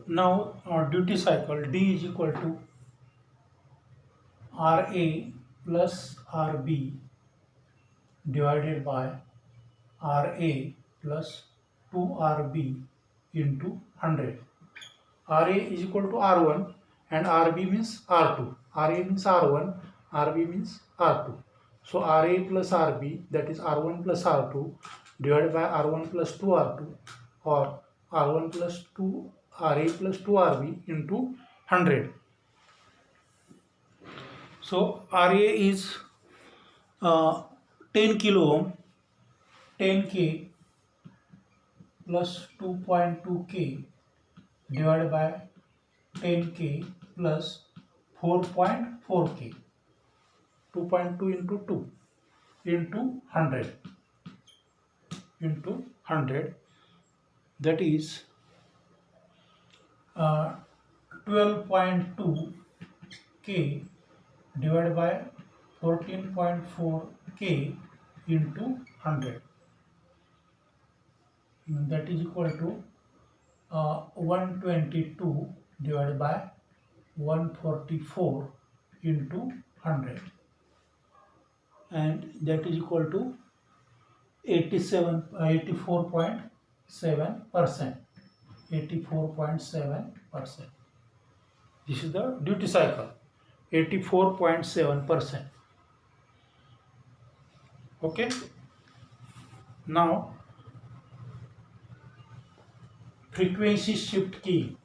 now duty cycle D is equal to RA plus RB divided by RA plus 2RB into 100. RA is equal to R1 and RB means R2. RA means R1, RB means R2. So RA plus RB, that is R1 plus R2 divided by R1 plus 2R2, or R1 plus 2 RA plus 2RB into 100. So RA is 10 kilo ohm, 10K plus 2.2K divided by 10K plus 4.4K. 2.2 into 2 into 100 into 100, that is 12.2 K divided by 14.4 K into 100, that is equal to 122 divided by 144 into 100, and that is equal to 84.7%. 84.7%. This is the duty cycle. 84.7%. Okay. Now frequency shift key.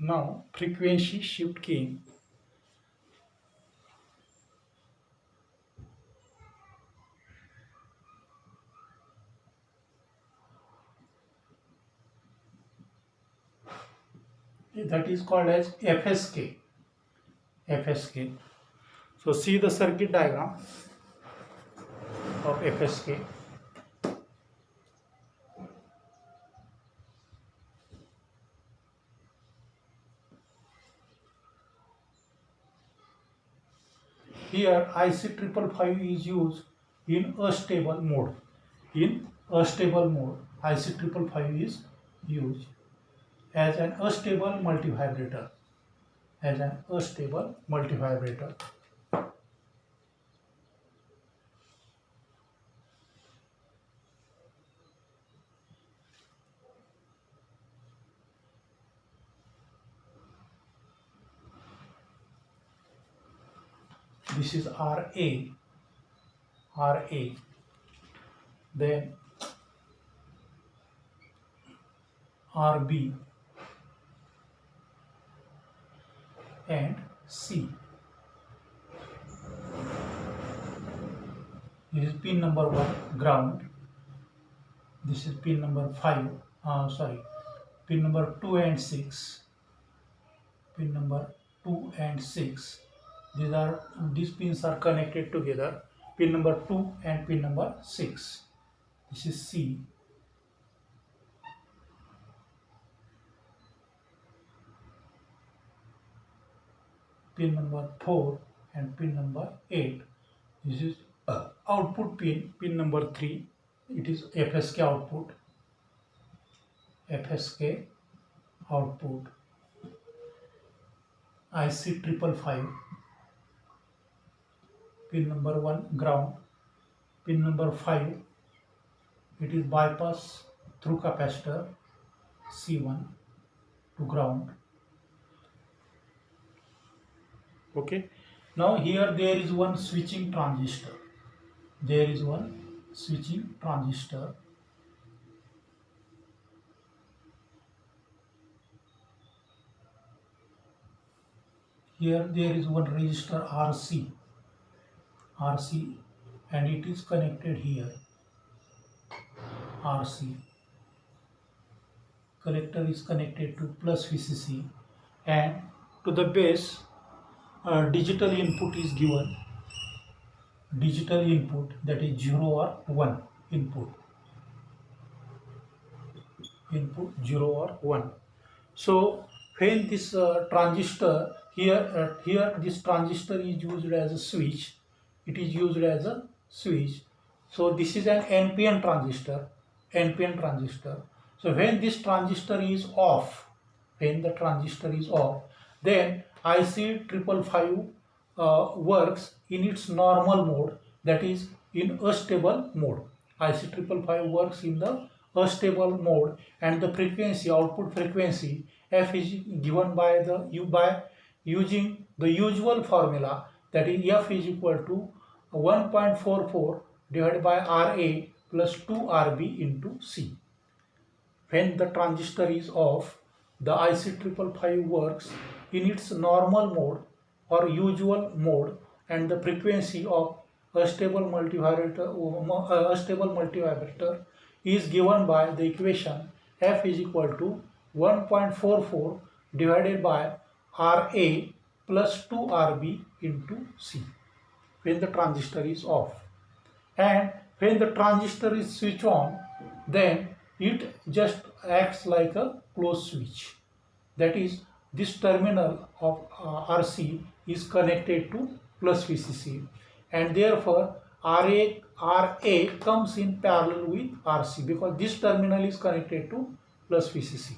Now frequency shift key. That is called as FSK. FSK. So see the circuit diagram of FSK. Here IC555 is used in astable mode. In astable mode, IC555 is used as an astable multivibrator. As an astable multivibrator. This is RA. Then RB and C. This is pin number 1, ground. This is pin number 5. Pin number 2 and 6. Pin number 2 and 6. These pins are connected together. Pin number 2 and pin number 6. This is C. Pin number 4 and pin number 8. This is output pin, pin number 3. It is FSK output. FSK output. IC555. Pin number 1, ground. Pin number 5, it is bypass through capacitor C1 to ground. Okay. Now here there is one switching transistor. There is one switching transistor. Here there is one resistor RC, and it is connected here. RC. Collector is connected to plus VCC and to the base digital input is given, digital input, that is 0 or 1 input, 0 or 1. So when this transistor here this transistor is used as a switch, it is used as a switch. So this is an NPN transistor, NPN transistor. So when this transistor is off, when the transistor is off, then IC 555 works in its normal mode, that is in astable mode. IC 555 works in the astable mode, and the frequency, output frequency f is given by using the usual formula, that is f is equal to 1.44 divided by Ra plus 2Rb into C. When the transistor is off, the IC 555 works in its normal mode or usual mode, and the frequency of a stable multivibrator is given by the equation f is equal to 1.44 divided by Ra plus 2Rb into C when the transistor is off. And when the transistor is switched on, then it just acts like a closed switch. That is, this terminal of RC is connected to plus VCC, and therefore RA comes in parallel with RC, because this terminal is connected to plus VCC.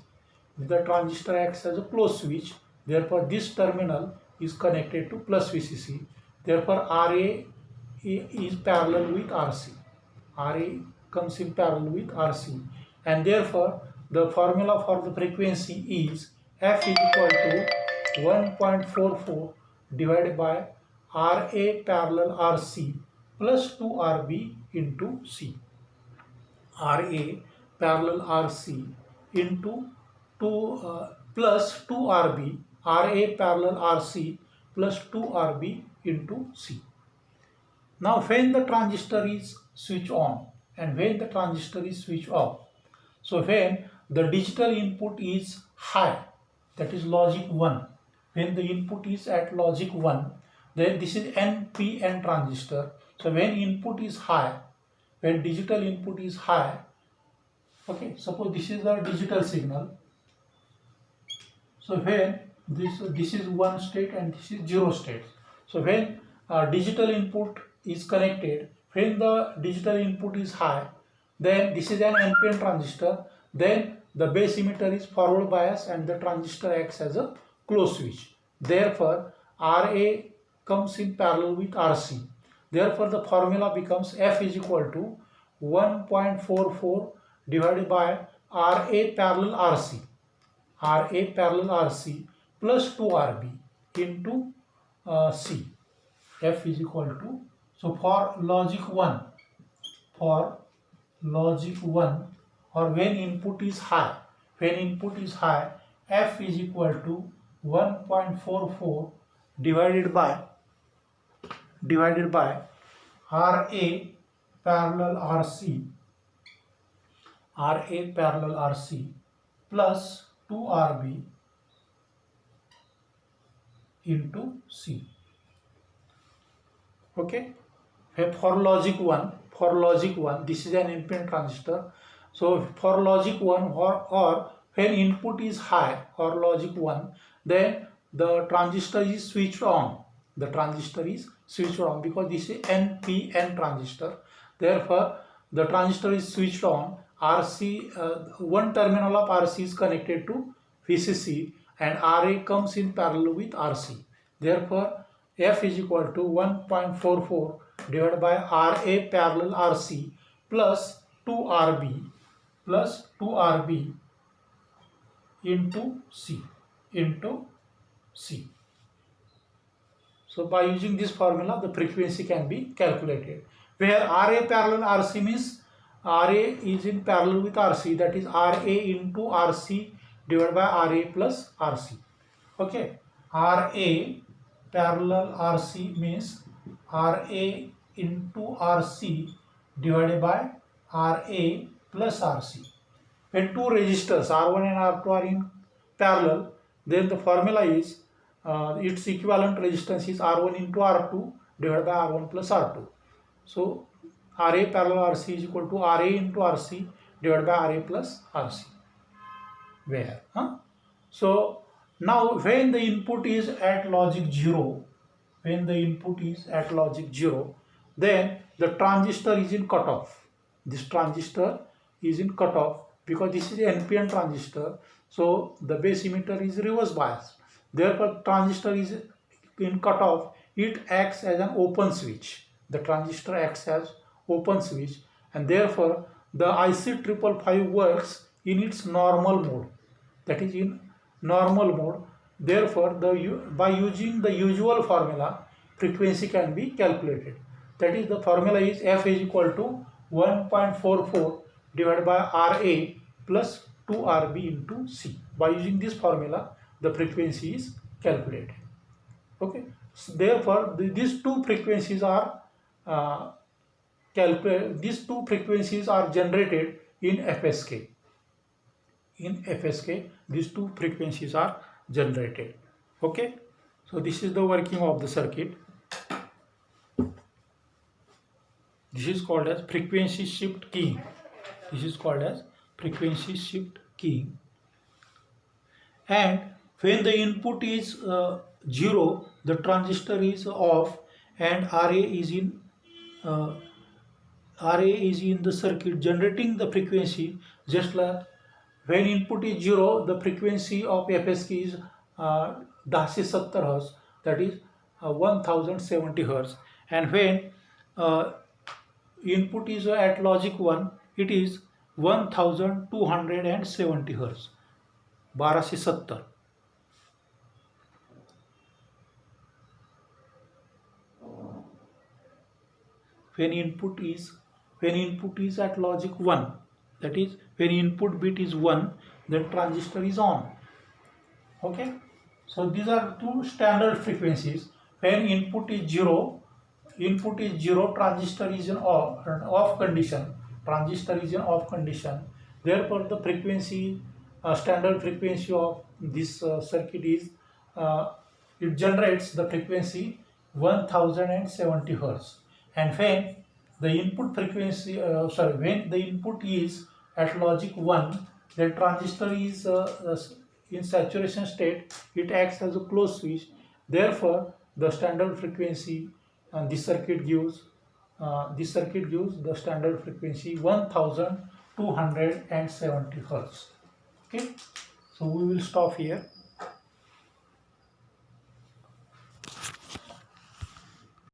The transistor acts as a closed switch, therefore this terminal is connected to plus VCC, therefore RA is parallel with RC. RA comes in parallel with RC, and therefore the formula for the frequency is f is equal to 1.44 divided by Ra parallel RC plus 2Rb into C. Ra parallel RC into 2 plus 2Rb, Ra parallel RC plus 2Rb into C. Now when the transistor is switched on and when the transistor is switched off, so when the digital input is high, that is logic 1, when the input is at logic 1, then this is NPN transistor. So when input is high, when digital input is high, okay, suppose this is the digital signal. So when this is 1 state and this is 0 state. So when digital input is connected, when the digital input is high, then this is an NPN transistor, then the base emitter is forward bias and the transistor acts as a closed switch. Therefore Ra comes in parallel with RC. Therefore the formula becomes f is equal to 1.44 divided by Ra parallel RC, Ra parallel RC plus 2Rb into C. F is equal to, so for logic 1, or when input is high, f is equal to 1.44 divided by Ra parallel RC plus 2Rb into C. Okay, for logic 1, this is an NPN transistor. So for logic 1 or when input is high or logic 1, then the transistor is switched on. The transistor is switched on because this is NPN transistor. Therefore the transistor is switched on. RC, one terminal of RC is connected to VCC and Ra comes in parallel with RC. Therefore f is equal to 1.44 divided by Ra parallel RC plus 2Rb into C. So by using this formula, the frequency can be calculated, where Ra parallel RC means Ra is in parallel with RC, that is Ra into RC divided by Ra plus RC. Okay, Ra parallel RC means Ra into RC divided by Ra plus RC. When two resistors R1 and R2 are in parallel, then the formula is its equivalent resistance is R1 into R2 divided by R1 plus R2. So RA parallel RC is equal to RA into RC divided by RA plus RC. Where? So now when the input is at logic 0, then the transistor is in cutoff. This transistor is in cutoff because this is NPN transistor. So the base emitter is reverse bias. Therefore, transistor is in cutoff. It acts as an open switch. The transistor acts as open switch, and therefore the IC 555 works in its normal mode. That is in normal mode. Therefore, by using the usual formula, frequency can be calculated. That is, the formula is F is equal to 1.44 divided by RA plus 2RB into C. By using this formula, the frequency is calculated. Okay. So therefore, these two frequencies are generated in FSK. In FSK, these two frequencies are generated. Okay. So this is the working of the circuit. This is called as frequency shift keying. And when the input is 0, the transistor is off and RA is in the circuit generating the frequency. Just like when input is 0, the frequency of FSK is 1070 Hz, that is 1070 Hz. And when input is at logic 1, it is 1270 Hz, 1270. When input is at logic 1, that is when input bit is 1, then transistor is on. Okay. So these are two standard frequencies. When input is 0, transistor is in off condition. Therefore, the frequency, standard frequency of this circuit is, it generates the frequency 1070 Hz. And when the input frequency, when the input is at logic 1, the transistor is in saturation state. It acts as a closed switch. Therefore, the standard frequency, this circuit gives the standard frequency 1270 Hz. Okay, so we will stop here.